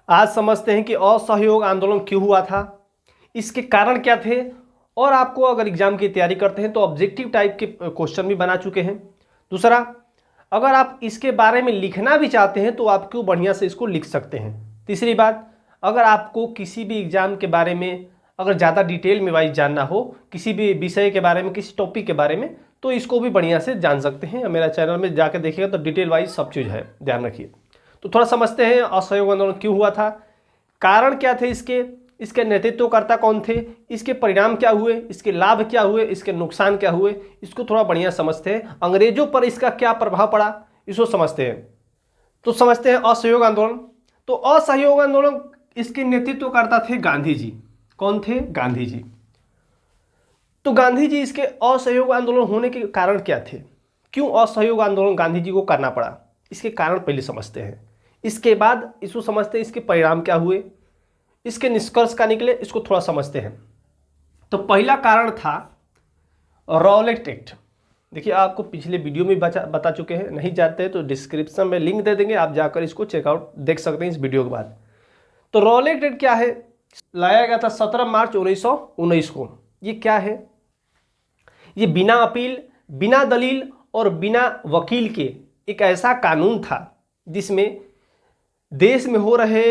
आज समझते हैं कि असहयोग आंदोलन क्यों हुआ था, इसके कारण क्या थे, और आपको अगर एग्जाम की तैयारी करते हैं तो ऑब्जेक्टिव टाइप के क्वेश्चन भी बना चुके हैं। दूसरा, अगर आप इसके बारे में लिखना भी चाहते हैं तो आप क्यों बढ़िया से इसको लिख सकते हैं। तीसरी बात, अगर आपको किसी भी एग्जाम के बारे में अगर ज़्यादा डिटेल में वाइज जानना हो, किसी भी विषय के बारे में, किसी टॉपिक के बारे में, तो इसको भी बढ़िया से जान सकते हैं। मेरा चैनल में जाकर देखिएगा तो डिटेल वाइज सब चीज़ है, ध्यान रखिए। तो थोड़ा समझते हैं असहयोग आंदोलन क्यों हुआ था, कारण क्या थे इसके नेतृत्वकर्ता कौन थे, इसके परिणाम क्या हुए, इसके लाभ क्या हुए, इसके नुकसान क्या हुए, इसको थोड़ा बढ़िया समझते हैं। अंग्रेजों पर इसका क्या प्रभाव पड़ा, इसको समझते हैं। तो समझते हैं असहयोग आंदोलन। तो असहयोग आंदोलन, इसके नेतृत्वकर्ता थे गांधी जी। कौन थे? गांधी जी। तो गांधी जी, इसके असहयोग आंदोलन होने के कारण क्या थे, क्यों असहयोग आंदोलन गांधी जी को करना पड़ा, इसके कारण पहले समझते हैं। इसके बाद इसको समझते हैं इसके परिणाम क्या हुए, इसके निष्कर्ष का निकले, इसको थोड़ा समझते हैं। तो पहला कारण था रॉलेट एक्ट। देखिए, आपको पिछले वीडियो में बता चुके हैं, नहीं जानते हैं तो डिस्क्रिप्शन में लिंक दे देंगे, आप जाकर इसको चेकआउट देख सकते हैं इस वीडियो के बाद। तो रॉलेट एक्ट क्या है, लाया गया था 17 मार्च 1919 को। ये क्या है, ये बिना अपील, बिना दलील और बिना वकील के एक ऐसा कानून था जिसमें देश में हो रहे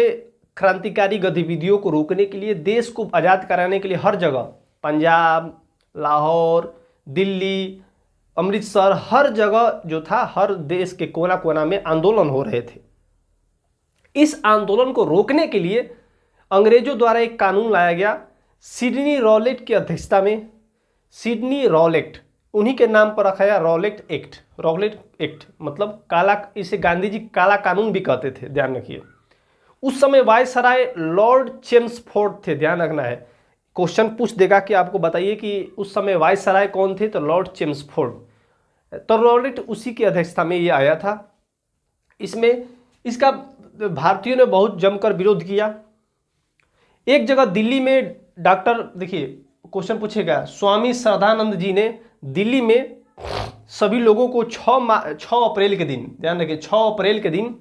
क्रांतिकारी गतिविधियों को रोकने के लिए, देश को आज़ाद कराने के लिए हर जगह, पंजाब, लाहौर, दिल्ली, अमृतसर, हर जगह जो था, हर देश के कोना कोना में आंदोलन हो रहे थे। इस आंदोलन को रोकने के लिए अंग्रेजों द्वारा एक कानून लाया गया, सिडनी रॉलेट की अध्यक्षता में। सिडनी रॉलेट, उन्हीं के नाम पर रखा गया रॉलेट एक्ट। रॉलेट एक्ट मतलब काला, इसे गांधी जी काला कानून भी कहते थे, ध्यान रखिए। उस समय वायसराय लॉर्ड चेम्सफोर्ड थे, ध्यान रखना है, क्वेश्चन पूछ देगा कि आपको बताइए कि उस समय वायसराय कौन थे, तो लॉर्ड चेम्सफोर्ड। तो रॉलेट उसी की अध्यक्षता में ये आया था। इसमें इसका भारतीयों ने बहुत जमकर विरोध किया। एक जगह दिल्ली में डॉक्टर, देखिए क्वेश्चन पूछेगा, स्वामी श्रद्धानंद जी ने दिल्ली में सभी लोगों को 6 अप्रैल के दिन, ध्यान रखिए 6 अप्रैल के दिन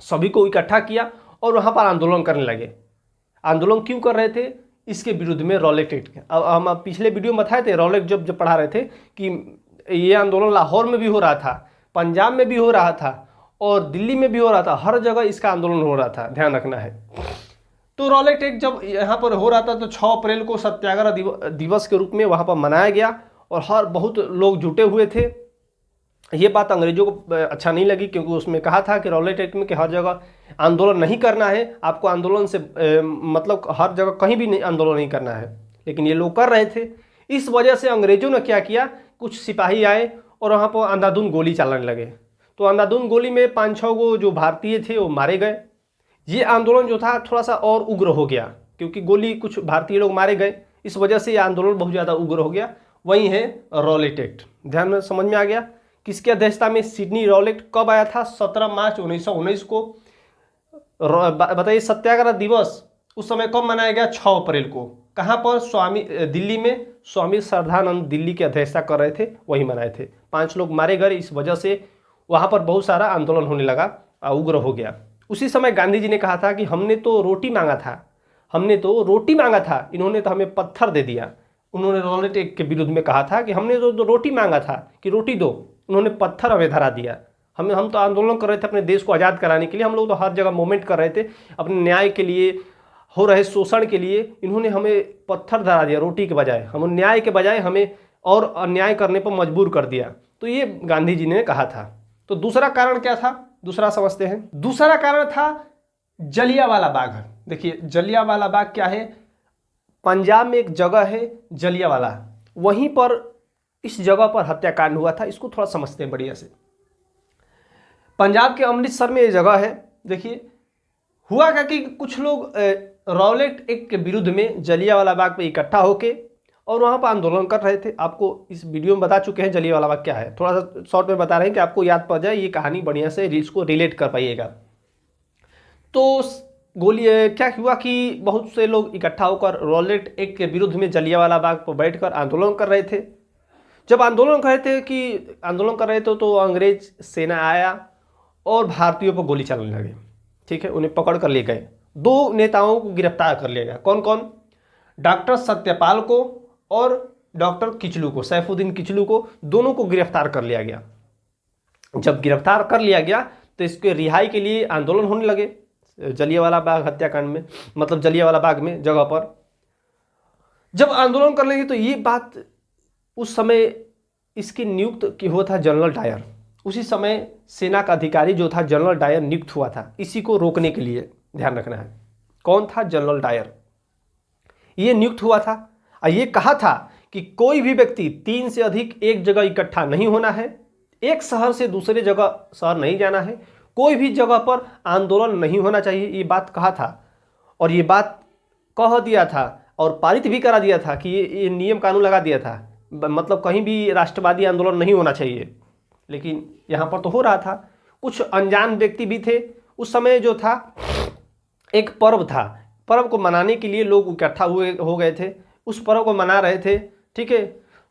सभी को इकट्ठा किया और वहाँ पर आंदोलन करने लगे। आंदोलन क्यों कर रहे थे? इसके विरुद्ध में रॉलेट एक्ट। अब हम पिछले वीडियो में बताए थे, रॉलेट जब पढ़ा रहे थे कि ये आंदोलन लाहौर में भी हो रहा था, पंजाब में भी हो रहा था और दिल्ली में भी हो रहा था, हर जगह इसका आंदोलन हो रहा था, ध्यान रखना है। तो रॉलेट एक्ट जब यहाँ पर हो रहा था तो 6 अप्रैल को सत्याग्रह दिवस के रूप में वहाँ पर मनाया गया और हर बहुत लोग जुटे हुए थे। ये बात अंग्रेजों को अच्छा नहीं लगी, क्योंकि उसमें कहा था कि रॉलेट एक्ट में कि हर जगह आंदोलन नहीं करना है, आपको आंदोलन से मतलब हर जगह कहीं भी आंदोलन नहीं करना है, लेकिन ये लोग कर रहे थे। इस वजह से अंग्रेजों ने क्या किया, कुछ सिपाही आए और वहाँ पर अंधाधुंध गोली चलाने लगे। तो अंधाधुंध गोली में 5-6 गो जो भारतीय थे वो मारे गए। ये आंदोलन जो था थोड़ा सा और उग्र हो गया, क्योंकि गोली कुछ भारतीय लोग मारे गए, इस वजह से ये आंदोलन बहुत ज़्यादा उग्र हो गया। वही है रॉलेट एक्ट, ध्यान में समझ में आ गया। किसकी अध्यक्षता में सिडनी रॉलेट कब आया था? 17 मार्च 1919 को। बताइए, सत्याग्रह दिवस उस समय कब मनाया गया? 6 अप्रैल को। कहाँ पर? दिल्ली में स्वामी श्रद्धानंद दिल्ली की अध्यक्षता कर रहे थे, वही मनाए थे। 5 लोग मारे गए, इस वजह से वहाँ पर बहुत सारा आंदोलन होने लगा, उग्र हो गया। उसी समय गांधी जी ने कहा था कि हमने तो रोटी मांगा था, हमने तो रोटी मांगा था, इन्होंने तो हमें पत्थर दे दिया। उन्होंने रॉलेट एक्ट के विरुद्ध में कहा था कि हमने तो रोटी मांगा था कि रोटी दो, उन्होंने पत्थर हमें धरा दिया। हम तो आंदोलन कर रहे थे अपने देश को आज़ाद कराने के लिए, हम लोग तो हर जगह मूवमेंट कर रहे थे अपने न्याय के लिए, हो रहे शोषण के लिए, इन्होंने हमें पत्थर धरा दिया रोटी के बजाय, हम न्याय के बजाय हमें और अन्याय करने पर मजबूर कर दिया। तो ये गांधी जी ने कहा था। तो दूसरा कारण क्या था, दूसरा समझते हैं। दूसरा कारण था जलियांवाला बाग। देखिए जलियांवाला बाग क्या है, पंजाब में एक जगह है जलियांवाला, वहीं पर इस जगह पर हत्याकांड हुआ था। इसको थोड़ा समझते हैं बढ़िया से। पंजाब के अमृतसर में ये जगह है। देखिए हुआ क्या कि कुछ लोग रॉलेट एक्ट के विरुद्ध में जलियांवाला बाग पे इकट्ठा होके और वहाँ पर आंदोलन कर रहे थे। आपको इस वीडियो में बता चुके हैं जलियांवाला बाग क्या है, थोड़ा सा शॉर्ट में बता रहे हैं कि आपको याद पड़ जाए, ये कहानी बढ़िया से इसको रिलेट कर पाइएगा। तो गोली क्या हुआ कि बहुत से लोग इकट्ठा होकर रॉलेट एक्ट के विरुद्ध में जलियांवाला बाग पर बैठकर आंदोलन कर रहे थे। जब आंदोलन कर रहे थे तो अंग्रेज सेना आया और भारतीयों पर गोली चलाने लगे। ठीक है, उन्हें पकड़ कर ले गए 2 नेताओं को गिरफ्तार कर लिया गया। कौन कौन? डॉक्टर सत्यपाल को और डॉक्टर किचलू को, सैफुद्दीन किचलू को, दोनों को गिरफ्तार कर लिया गया। जब गिरफ्तार कर लिया गया तो इसके रिहाई के लिए आंदोलन होने लगे जलियांवाला बाग हत्याकांड में, मतलब जलियांवाला बाग में जगह पर। जब आंदोलन कर लेंगे तो ये बात उस समय इसकी नियुक्त की हुआ था जनरल डायर। उसी समय सेना का अधिकारी जो था जनरल डायर नियुक्त हुआ था इसी को रोकने के लिए, ध्यान रखना है। कौन था? General Dyer. ये नियुक्त हुआ था और ये कहा था कि कोई भी व्यक्ति 3 से अधिक एक जगह इकट्ठा नहीं होना है, एक शहर से दूसरे जगह शहर नहीं जाना है, कोई भी जगह पर आंदोलन नहीं होना चाहिए, ये बात कहा था। और ये बात कह दिया था और पारित भी करा दिया था कि ये नियम कानून लगा दिया था, मतलब कहीं भी राष्ट्रवादी आंदोलन नहीं होना चाहिए। लेकिन यहाँ पर तो हो रहा था। कुछ अनजान व्यक्ति भी थे। उस समय जो था एक पर्व था, पर्व को मनाने के लिए लोग इकट्ठा हो गए थे, उस पर्व को मना रहे थे, ठीक है।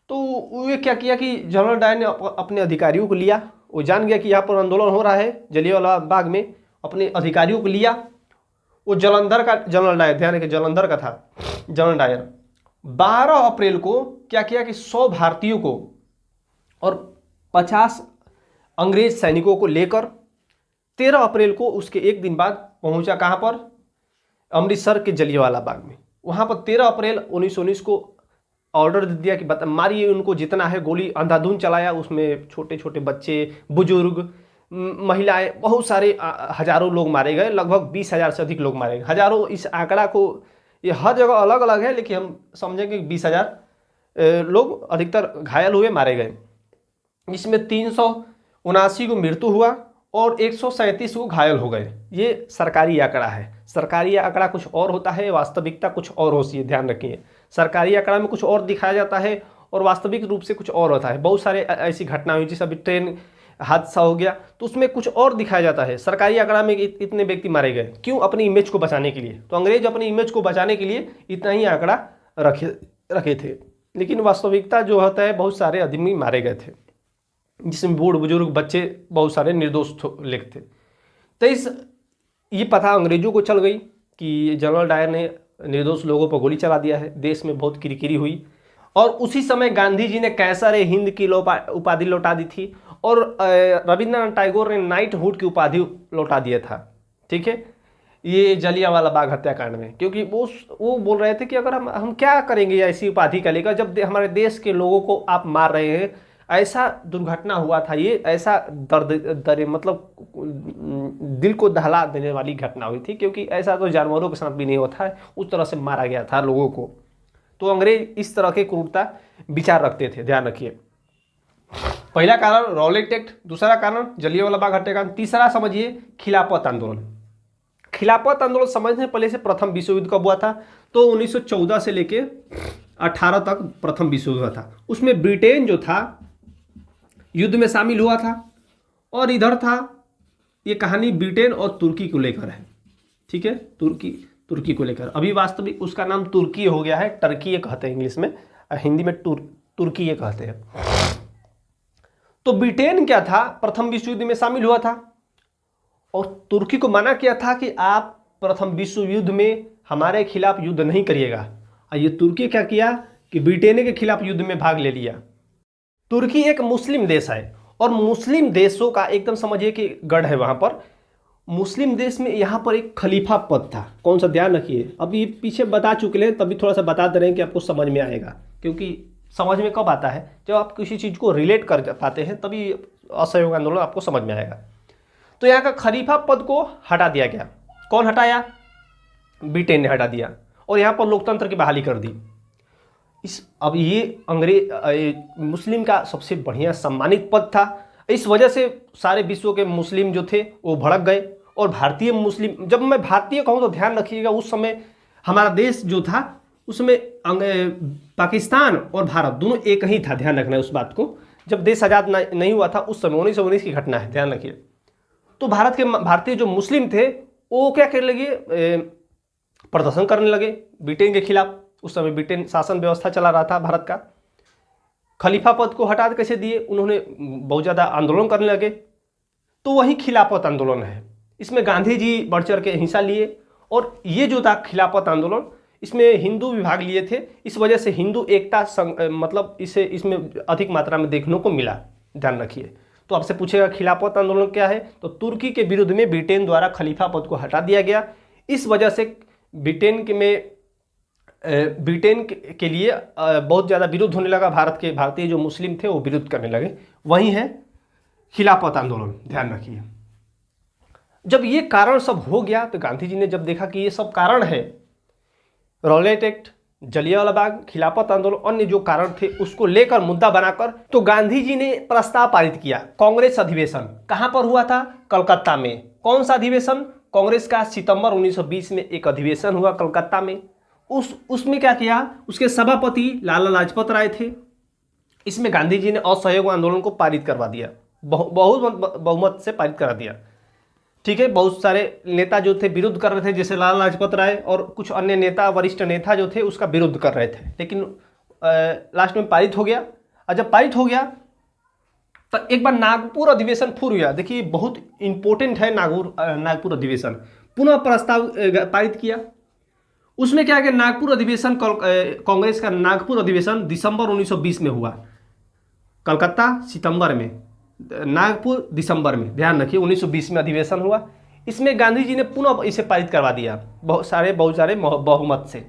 तो ये क्या किया कि जनरल डायर ने अपने अधिकारियों को लिया, वो जान गया कि यहाँ पर आंदोलन हो रहा है जलियांवाला बाग में, अपने अधिकारियों को लिया। वो जालंधर का जनरल डायर, ध्यान रखिए जालंधर का था जनरल डायर। 12 अप्रैल को क्या किया कि 100 भारतीयों को और 50 अंग्रेज सैनिकों को लेकर 13 अप्रैल को उसके एक दिन बाद पहुंचा कहाँ पर? अमृतसर के जलियांवाला बाग में। वहाँ पर 13 अप्रैल 1919 को ऑर्डर दे दिया कि मारिए उनको जितना है, गोली अंधाधुंध चलाया। उसमें छोटे छोटे बच्चे, बुजुर्ग, महिलाएं, बहुत सारे हजारों लोग मारे गए, लगभग 20,000 से अधिक लोग मारे गए। हजारों इस आंकड़ा को, ये हर जगह अलग अलग है, लेकिन हम समझेंगे 20,000 लोग अधिकतर घायल हुए, मारे गए। इसमें 379 को मृत्यु हुआ और 137 को घायल हो गए। ये सरकारी आंकड़ा है। सरकारी आंकड़ा कुछ और होता है, वास्तविकता कुछ और होती है, ध्यान रखिए। सरकारी आंकड़ा में कुछ और दिखाया जाता है और वास्तविक रूप से कुछ और होता है। बहुत सारे ऐसी घटना हुई, जैसे अभी ट्रेन हादसा हो गया तो उसमें कुछ और दिखाया जाता है। सरकारी आंकड़ा में इतने व्यक्ति मारे गए, क्यों? अपनी इमेज को बचाने के लिए। तो अंग्रेज अपनी इमेज को बचाने के लिए इतना ही आंकड़ा रखे थे, लेकिन वास्तविकता जो होता है बहुत सारे आदमी मारे गए थे, जिसमें बूढ़ बुजुर्ग, बच्चे, बहुत सारे निर्दोष लोग थे। तो ये पता अंग्रेजों को चल गई कि जनरल डायर ने निर्दोष लोगों पर गोली चला दिया है। देश में बहुत किरकिरी हुई और उसी समय गांधी जी ने कैसर-ए-हिंद की उपाधि लौटा दी थी और रविंद्रनाथ टैगोर ने नाइटहुड की उपाधि लौटा दिया था, ठीक है, ये जलियांवाला बाग हत्याकांड में। क्योंकि वो बोल रहे थे कि अगर हम क्या करेंगे ऐसी उपाधि का लेकर, जब हमारे देश के लोगों को आप मार रहे हैं। ऐसा दुर्घटना हुआ था, ये ऐसा दर्द मतलब दिल को दहला देने वाली घटना हुई थी, क्योंकि ऐसा तो जानवरों के साथ भी नहीं होता है, उस तरह से मारा गया था लोगों को। तो अंग्रेज इस तरह के क्रूरता विचार रखते थे, ध्यान रखिए। पहला कारण रॉलेट एक्ट, दूसरा कारण जलियांवाला बाग हत्याकांड, तीसरा समझिए खिलाफत आंदोलन। खिलाफत आंदोलन समझने पहले से प्रथम विश्व युद्ध कब हुआ था? तो 1914 से लेके 18 तक प्रथम विश्व युद्ध हुआ था। उसमें ब्रिटेन जो था युद्ध में शामिल हुआ था और इधर था, ये कहानी ब्रिटेन और तुर्की को लेकर है, ठीक है, तुर्की को लेकर। अभी वास्तविक उसका नाम तुर्की हो गया है, टर्की कहते हैं इंग्लिश में, हिंदी में तुर्की कहते हैं। तो ब्रिटेन क्या था, प्रथम विश्व युद्ध में शामिल हुआ था और तुर्की को मना किया था कि आप प्रथम विश्व युद्ध में हमारे खिलाफ युद्ध नहीं करिएगा। और ये तुर्की क्या किया कि ब्रिटेन के खिलाफ युद्ध में भाग ले लिया। तुर्की एक मुस्लिम देश है और मुस्लिम देशों का एकदम समझिए कि गढ़ है वहाँ पर। मुस्लिम देश में यहाँ पर एक खलीफा पद था, कौन सा, ध्यान रखिए। अभी पीछे बता चुके हैं, तभी थोड़ा सा बता दे रहे हैं कि आपको समझ में आएगा, क्योंकि समझ में कब आता है? जब आप किसी चीज़ को रिलेट कर पाते हैं, तभी असहयोग आंदोलन आपको समझ में आएगा। तो यहाँ का खलीफा पद को हटा दिया गया। कौन हटाया? ब्रिटेन ने हटा दिया और यहाँ पर लोकतंत्र की बहाली कर दी। अब ये मुस्लिम का सबसे बढ़िया सम्मानित पद था। इस वजह से सारे विश्व के मुस्लिम जो थे वो भड़क गए और भारतीय मुस्लिम, जब मैं भारतीय कहूँ तो ध्यान रखिएगा, उस समय हमारा देश जो था उसमें पाकिस्तान और भारत दोनों एक ही था, ध्यान रखना है उस बात को। जब देश आज़ाद नहीं हुआ था उस समय 1919 की घटना है, ध्यान रखिए। तो भारतीय जो मुस्लिम थे वो क्या करने लगे, प्रदर्शन करने लगे ब्रिटेन के खिलाफ। उस समय ब्रिटेन शासन व्यवस्था चला रहा था भारत का। खलीफा पद को हटा कैसे दिए? उन्होंने बहुत ज़्यादा आंदोलन करने लगे। तो वही खिलाफत आंदोलन है। इसमें गांधी जी बढ़ चढ़ के हिस्सा लिए और ये जो था खिलाफत आंदोलन, इसमें हिंदू भी भाग लिए थे, इस वजह से हिंदू एकता मतलब इसमें अधिक मात्रा में देखने को मिला, ध्यान रखिए। तो आपसे पूछेगा खिलाफत आंदोलन क्या है, तो तुर्की के विरुद्ध में ब्रिटेन द्वारा खलीफा पद को हटा दिया गया। इस वजह से ब्रिटेन के लिए बहुत ज़्यादा विरोध होने लगा, भारतीय जो मुस्लिम थे वो विरोध करने लगे, वही है खिलाफत आंदोलन, ध्यान रखिए। जब ये कारण सब हो गया तो गांधी जी ने जब देखा कि ये सब कारण है, रॉलेट एक्ट, जलियांवाला बाग, खिलाफत आंदोलन, अन्य जो कारण थे उसको लेकर मुद्दा बनाकर, तो गांधी जी ने प्रस्ताव पारित किया। कांग्रेस अधिवेशन कहां पर हुआ था? कलकत्ता में। कौन सा अधिवेशन? कांग्रेस का सितंबर 1920 में एक अधिवेशन हुआ कलकत्ता में। उसमें क्या किया, उसके सभापति लाला लाजपत राय थे। इसमें गांधी जी ने असहयोग आंदोलन को पारित करवा दिया, बहुत बहुमत से पारित करा दिया। ठीक है, बहुत सारे नेता जो थे विरोध कर रहे थे, जैसे लाला लाजपत राय और कुछ अन्य नेता, वरिष्ठ नेता जो थे उसका विरोध कर रहे थे, लेकिन लास्ट में पारित हो गया। और जब पारित हो गया तो एक बार नागपुर अधिवेशन फिर हुआ। देखिए बहुत इंपॉर्टेंट है नागपुर अधिवेशन, पुनः प्रस्ताव पारित किया। उसमें क्या कि नागपुर अधिवेशन, कांग्रेस का नागपुर अधिवेशन दिसंबर 1920 में हुआ, कलकत्ता सितंबर में, नागपुर दिसंबर में, ध्यान रखिए 1920 में अधिवेशन हुआ। इसमें गांधी जी ने पुनः इसे पारित करवा दिया बहुत सारे बहुमत से।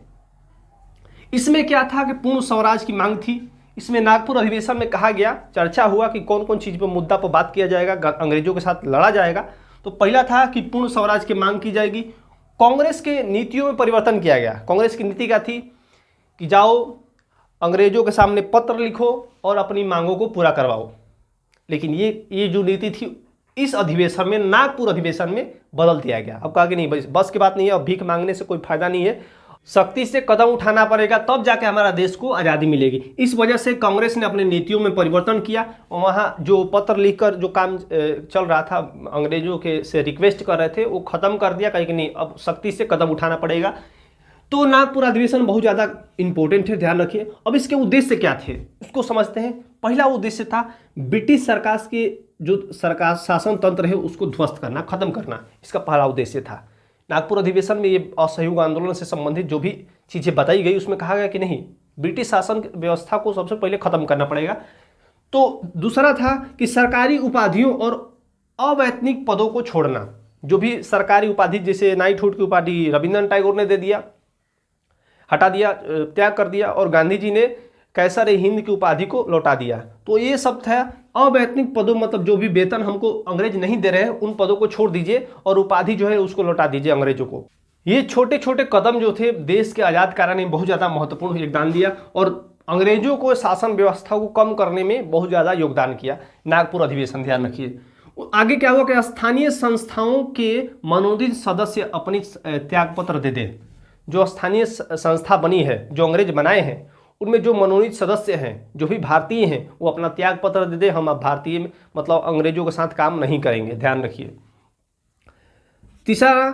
इसमें क्या था कि पूर्ण स्वराज की मांग थी। इसमें नागपुर अधिवेशन में कहा गया, चर्चा हुआ कि कौन कौन चीज़ पर मुद्दा पर बात किया जाएगा, अंग्रेजों के साथ लड़ा जाएगा। तो पहला था कि पूर्ण स्वराज की मांग की जाएगी। कांग्रेस के नीतियों में परिवर्तन किया गया। कांग्रेस की नीति क्या थी कि जाओ अंग्रेजों के सामने पत्र लिखो और अपनी मांगों को पूरा करवाओ। लेकिन ये जो नीति थी इस अधिवेशन में, नागपुर अधिवेशन में बदल दिया गया। अब कहा कि नहीं, बस की बात नहीं है, अब भीख मांगने से कोई फायदा नहीं है, सख्ती से कदम उठाना पड़ेगा, तब जाके हमारा देश को आज़ादी मिलेगी। इस वजह से कांग्रेस ने अपने नीतियों में परिवर्तन किया। वहाँ जो पत्र लिखकर जो काम चल रहा था, अंग्रेजों के से रिक्वेस्ट कर रहे थे, वो ख़त्म कर दिया, कहीं कि नहीं अब सख्ती से कदम उठाना पड़ेगा। तो नागपुर अधिवेशन बहुत ज़्यादा इंपॉर्टेंट है, ध्यान रखिए। अब इसके उद्देश्य क्या थे उसको समझते हैं। पहला उद्देश्य था ब्रिटिश सरकार के जो सरकार शासन तंत्र है उसको ध्वस्त करना, खत्म करना, इसका पहला उद्देश्य था। नागपुर अधिवेशन में ये असहयोग आंदोलन से संबंधित जो भी चीज़ें बताई गई उसमें कहा गया कि नहीं, ब्रिटिश शासन व्यवस्था को सबसे पहले खत्म करना पड़ेगा। तो दूसरा था कि सरकारी उपाधियों और अवैतनिक पदों को छोड़ना। जो भी सरकारी उपाधि, जैसे नाइटहुड की उपाधि रविंद्रनाथ टैगोर ने दे दिया, हटा दिया, त्याग कर दिया, और गांधी जी ने कैसर हिंद की उपाधि को लौटा दिया। तो ये सब था। अवैतनिक पदों मतलब जो भी वेतन हमको अंग्रेज नहीं दे रहे हैं उन पदों को छोड़ दीजिए और उपाधि जो है उसको लौटा दीजिए अंग्रेजों को। ये छोटे छोटे कदम जो थे देश के आज़ाद कराने में बहुत ज़्यादा महत्वपूर्ण योगदान दिया और अंग्रेजों को शासन व्यवस्था को कम करने में बहुत ज़्यादा योगदान किया नागपुर अधिवेशन, ध्यान रखिए। आगे क्या हुआ कि स्थानीय संस्थाओं के मनोनीत सदस्य अपनी त्यागपत्र दे दें। जो स्थानीय संस्था बनी है, जो अंग्रेज बनाए हैं, उनमें जो मनोनीत सदस्य हैं, जो भी भारतीय हैं, वो अपना त्याग पत्र दे दे, हम अब भारतीय मतलब अंग्रेजों के साथ काम नहीं करेंगे, ध्यान रखिए। तीसरा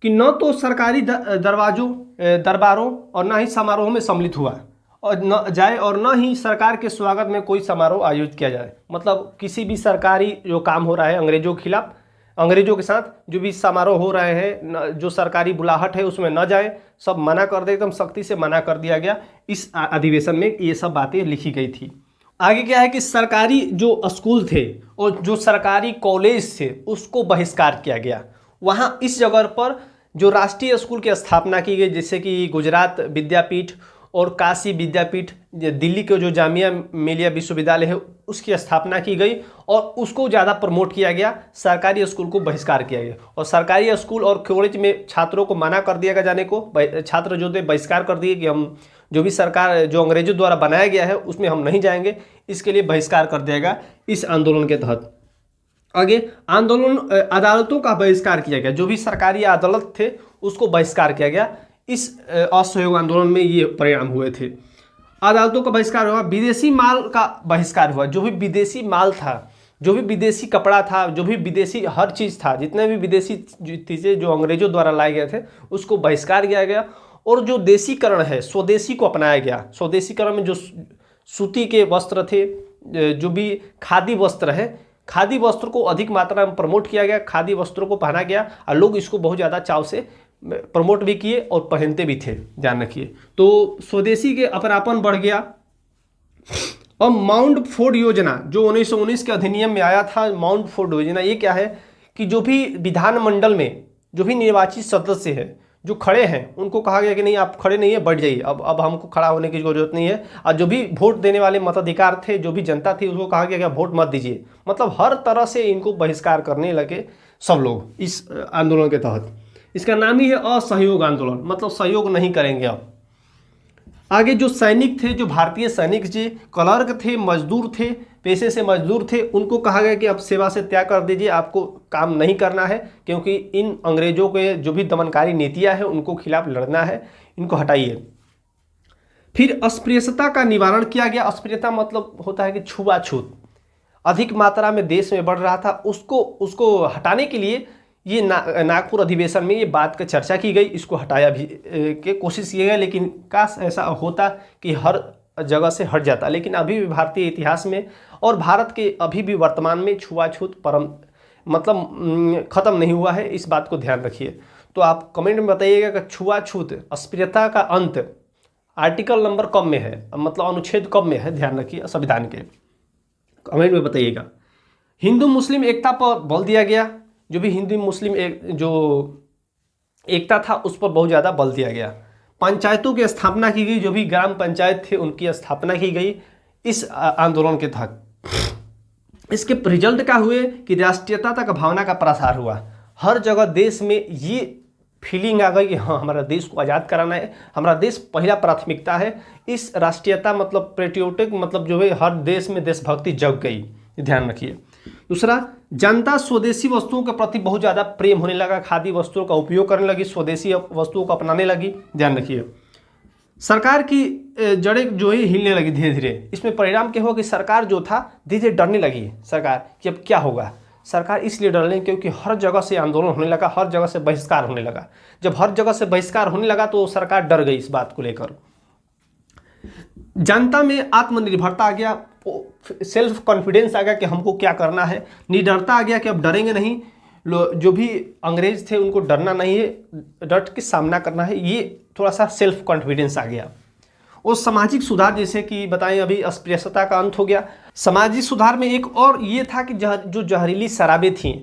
कि न तो सरकारी दरबारों और न ही समारोह में सम्मिलित हुआ और न जाए और न ही सरकार के स्वागत में कोई समारोह आयोजित किया जाए। मतलब किसी भी सरकारी जो काम हो रहा है अंग्रेजों के खिलाफ, अंग्रेजों के साथ जो भी समारोह हो रहे हैं, जो सरकारी बुलाहट है उसमें न जाए, सब मना कर दे, एकदम सख्ती से मना कर दिया गया। इस अधिवेशन में ये सब बातें लिखी गई थी। आगे क्या है कि सरकारी जो स्कूल थे और जो सरकारी कॉलेज थे उसको बहिष्कार किया गया। वहाँ इस जगह पर जो राष्ट्रीय स्कूल की स्थापना की गई, जैसे कि गुजरात विद्यापीठ और काशी विद्यापीठ, दिल्ली के जो जामिया मिलिया विश्वविद्यालय है उसकी स्थापना की गई और उसको ज़्यादा प्रमोट किया गया। सरकारी स्कूल को बहिष्कार किया गया और सरकारी स्कूल और कॉलेज में छात्रों को मना कर दिया गया जाने को। छात्र जो थे बहिष्कार कर दिए कि हम जो भी सरकार जो अंग्रेजों द्वारा बनाया गया है उसमें हम नहीं जाएंगे, इसके लिए बहिष्कार कर दिया गया इस आंदोलन के तहत। आगे आंदोलन अदालतों का बहिष्कार किया गया, जो भी सरकारी अदालत थे उसको बहिष्कार किया गया। इस असहयोग आंदोलन में ये परिणाम हुए थे। अदालतों का बहिष्कार हुआ, विदेशी माल का बहिष्कार हुआ। जो भी विदेशी माल था, जो भी विदेशी कपड़ा था, जो भी विदेशी हर चीज़ था, जितने भी विदेशी चीज़ें जो अंग्रेजों द्वारा लाए गए थे उसको बहिष्कार किया गया। और जो देशीकरण है, स्वदेशी को अपनाया गया। स्वदेशीकरण में जो सूती के वस्त्र थे, जो भी खादी वस्त्र है, खादी वस्त्र को अधिक मात्रा में प्रमोट किया गया, खादी वस्त्रों को पहना गया और लोग इसको बहुत ज़्यादा चाव से प्रमोट भी किए और पहनते भी थे, ध्यान रखिए। तो स्वदेशी के अपनापन बढ़ गया। और माउंट फोर्ड योजना जो 1919 के अधिनियम में आया था, माउंट फोर्ड योजना, ये क्या है कि जो भी विधानमंडल में जो भी निर्वाचित सदस्य है जो खड़े हैं उनको कहा गया कि नहीं आप खड़े नहीं है, बैठ जाइए, अब हमको खड़ा होने की जरूरत नहीं है। और जो भी वोट देने वाले मताधिकार थे, जो भी जनता थी, उसको कहा गया कि आप वोट मत दीजिए। मतलब हर तरह से इनको बहिष्कार करने लगे सब लोग इस आंदोलन के तहत। इसका नाम ही है असहयोग आंदोलन, मतलब सहयोग नहीं करेंगे अब। आगे जो सैनिक थे, जो भारतीय सैनिक जी क्लर्क थे, मजदूर थे, पेशे से मजदूर थे, उनको कहा गया कि अब सेवा से त्याग कर दीजिए, आपको काम नहीं करना है, क्योंकि इन अंग्रेजों के जो भी दमनकारी नीतियां हैं उनको खिलाफ लड़ना है, इनको हटाइए। फिर अस्पृश्यता का निवारण किया गया। अस्पृश्यता मतलब होता है कि छुआछूत अधिक मात्रा में देश में बढ़ रहा था, उसको हटाने के लिए ये नागपुर अधिवेशन में ये बात की चर्चा की गई, इसको हटाया भी के कोशिश की गई। लेकिन काश ऐसा होता कि हर जगह से हट जाता। लेकिन अभी भी भारतीय इतिहास में और भारत के अभी भी वर्तमान में छुआछूत मतलब ख़त्म नहीं हुआ है, इस बात को ध्यान रखिए। तो आप कमेंट में बताइएगा कि छुआछूत अस्पृश्यता का अंत आर्टिकल नंबर कब में है, मतलब अनुच्छेद कब में है, ध्यान रखिए संविधान के, कमेंट में बताइएगा। हिंदू मुस्लिम एकता पर बल दिया गया। जो भी हिंदू मुस्लिम जो एकता था उस पर बहुत ज़्यादा बल दिया गया। पंचायतों की स्थापना की गई, जो भी ग्राम पंचायत थे उनकी स्थापना की गई इस आंदोलन के तहत। इसके रिजल्ट क्या हुए कि राष्ट्रीयता तक भावना का प्रसार हुआ। हर जगह देश में ये फीलिंग आ गई कि हाँ हमारा देश को आज़ाद कराना है, हमारा देश पहला प्राथमिकता है। इस राष्ट्रीयता मतलब पेट्रियोटिक मतलब जो है हर देश में देशभक्ति जग गई, ध्यान रखिए। दूसरा, जनता स्वदेशी वस्तुओं के प्रति बहुत ज़्यादा प्रेम होने लगा, खादी वस्तुओं का उपयोग करने लगी, स्वदेशी वस्तुओं को अपनाने लगी, ध्यान रखिए। सरकार की जड़ें जो है हिलने लगी धीरे धीरे। इसमें परिणाम क्या हुआ कि सरकार जो था धीरे धीरे डरने लगी सरकार कि अब क्या होगा। सरकार इसलिए डर रही क्योंकि हर जगह से आंदोलन होने लगा, हर जगह से बहिष्कार होने लगा। जब हर जगह से बहिष्कार होने लगा तो सरकार डर गई इस बात को लेकर। जनता में आत्मनिर्भरता आ गया, सेल्फ कॉन्फिडेंस आ गया कि हमको क्या करना है, निडरता आ गया कि अब डरेंगे नहीं। जो भी अंग्रेज थे उनको डरना नहीं है, डट के सामना करना है, ये थोड़ा सा सेल्फ कॉन्फिडेंस आ गया। और सामाजिक सुधार, जैसे कि बताएं अभी अस्पृश्यता का अंत हो गया। सामाजिक सुधार में एक और ये था कि जो जहरीली शराबें थीं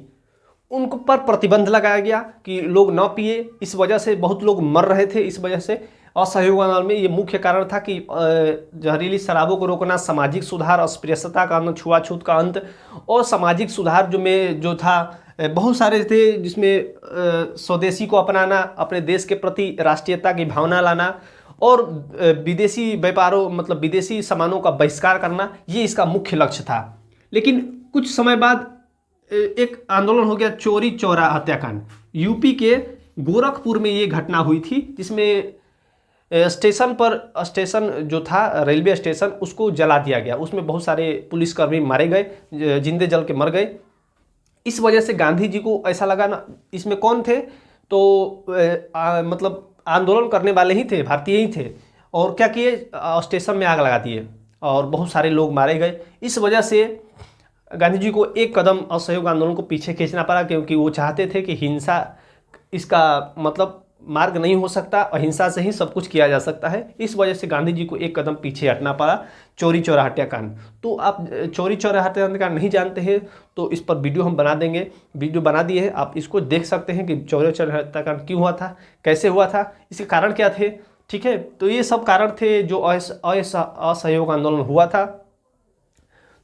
उनको पर प्रतिबंध लगाया गया कि लोग ना पिए। इस वजह से बहुत लोग मर रहे थे, इस वजह से असहयोग आंदोलन में ये मुख्य कारण था कि जहरीली शराबों को रोकना, सामाजिक सुधार, अस्पृश्यता का अंत, छुआछूत का अंत। और सामाजिक सुधार जो था बहुत सारे थे, जिसमें स्वदेशी को अपनाना, अपने देश के प्रति राष्ट्रीयता की भावना लाना और विदेशी व्यापारों मतलब विदेशी सामानों का बहिष्कार करना, ये इसका मुख्य लक्ष्य था। लेकिन कुछ समय बाद एक आंदोलन हो गया चौरी चौरा हत्याकांड। यूपी के गोरखपुर में ये घटना हुई थी, जिसमें स्टेशन जो था रेलवे स्टेशन, उसको जला दिया गया। उसमें बहुत सारे पुलिसकर्मी मारे गए, जिंदे जल के मर गए। इस वजह से गांधी जी को ऐसा लगा ना, इसमें कौन थे तो मतलब आंदोलन करने वाले ही थे, भारतीय ही थे। और क्या किए, स्टेशन में आग लगा दिए और बहुत सारे लोग मारे गए। इस वजह से गांधी जी को एक कदम असहयोग आंदोलन को पीछे खींचना पड़ा, क्योंकि वो चाहते थे कि हिंसा इसका मतलब मार्ग नहीं हो सकता, अहिंसा से ही सब कुछ किया जा सकता है। इस वजह से गांधी जी को एक कदम पीछे हटना पड़ा, चौरी चौरा हत्याकांड। तो आप चौरी चौरा हत्याकांड नहीं जानते हैं तो इस पर वीडियो हम बना देंगे, वीडियो बना दिए है, आप इसको देख सकते हैं कि चौरी चौरा हत्याकांड क्यों हुआ था, कैसे हुआ था, इसके कारण क्या थे। ठीक है, तो ये सब कारण थे जो असहयोग आंदोलन हुआ था।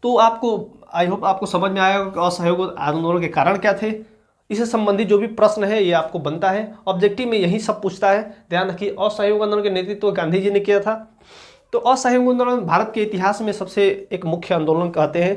तो आपको आई होप आपको समझ में आएगा कि असहयोग आंदोलन के कारण क्या थे। इससे संबंधित जो भी प्रश्न है ये आपको बनता है, ऑब्जेक्टिव में यही सब पूछता है। ध्यान रखिए, असहयोग आंदोलन के नेतृत्व गांधी जी ने किया था। तो असहयोग आंदोलन भारत के इतिहास में सबसे एक मुख्य आंदोलन कहते हैं।